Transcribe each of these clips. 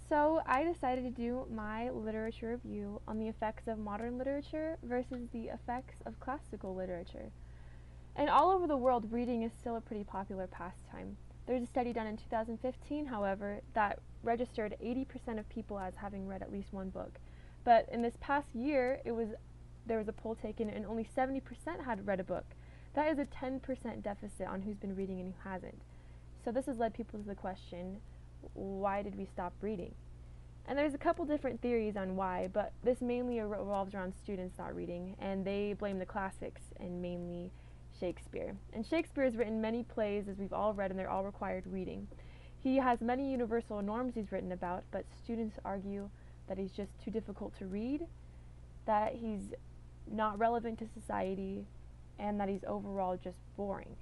So I decided to do my literature review on the effects of modern literature versus the effects of classical literature. And all over the world, reading is still a pretty popular pastime. There's a study done in 2015, however, that registered 80% of people as having read at least one book. But in this past year, there was a poll taken and only 70% had read a book. That is a 10% deficit on who's been reading and who hasn't. So this has led people to the question, why did we stop reading? And there's a couple different theories on why, but this mainly revolves around students not reading, and they blame the classics and mainly Shakespeare. And Shakespeare has written many plays, as we've all read, and they're all required reading. He has many universal norms he's written about, but students argue that he's just too difficult to read, that he's not relevant to society, and that he's overall just boring.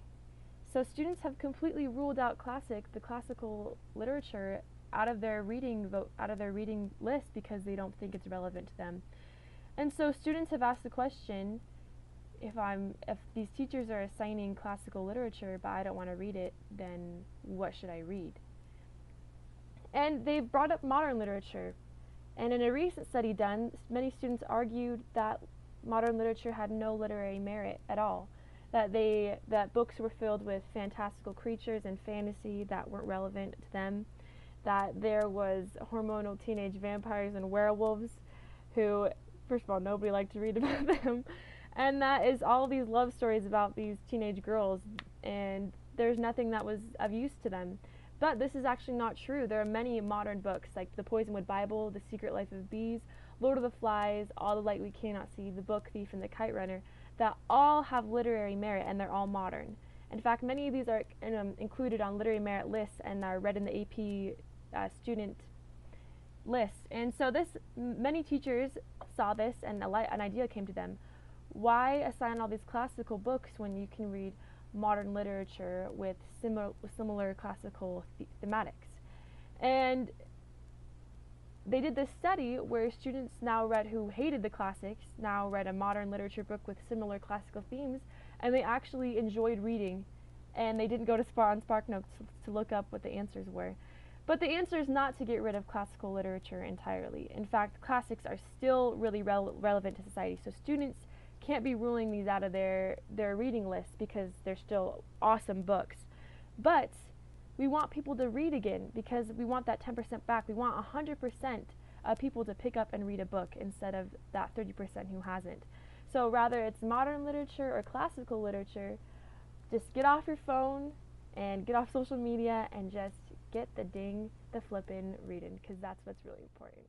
So students have completely ruled out the classical literature out of their reading list because they don't think it's relevant to them. And so students have asked the question, if these teachers are assigning classical literature but I don't want to read it, then what should I read? And they've brought up modern literature. And in a recent study done, many students argued that modern literature had no literary merit at all. That books were filled with fantastical creatures and fantasy that weren't relevant to them, that there was hormonal teenage vampires and werewolves who, first of all, nobody liked to read about them, and that is all these love stories about these teenage girls, and there's nothing that was of use to them. But this is actually not true. There are many modern books like The Poisonwood Bible, The Secret Life of Bees, Lord of the Flies, All the Light We Cannot See, The Book Thief, and The Kite Runner that all have literary merit, and they're all modern. In fact, many of these are included on literary merit lists and are read in the AP student list. And so many teachers saw this and an idea came to them. Why assign all these classical books when you can read modern literature with similar classical thematics? And they did this study where students who hated the classics now read a modern literature book with similar classical themes, and they actually enjoyed reading, and they didn't go to SparkNotes to look up what the answers were. But the answer is not to get rid of classical literature entirely. In fact, classics are still really relevant to society, so students can't be ruling these out of their reading list because they're still awesome books. But we want people to read again because we want that 10% back. We want 100% of people to pick up and read a book instead of that 30% who hasn't. So rather it's modern literature or classical literature, just get off your phone and get off social media and just get the flippin' reading, because that's what's really important.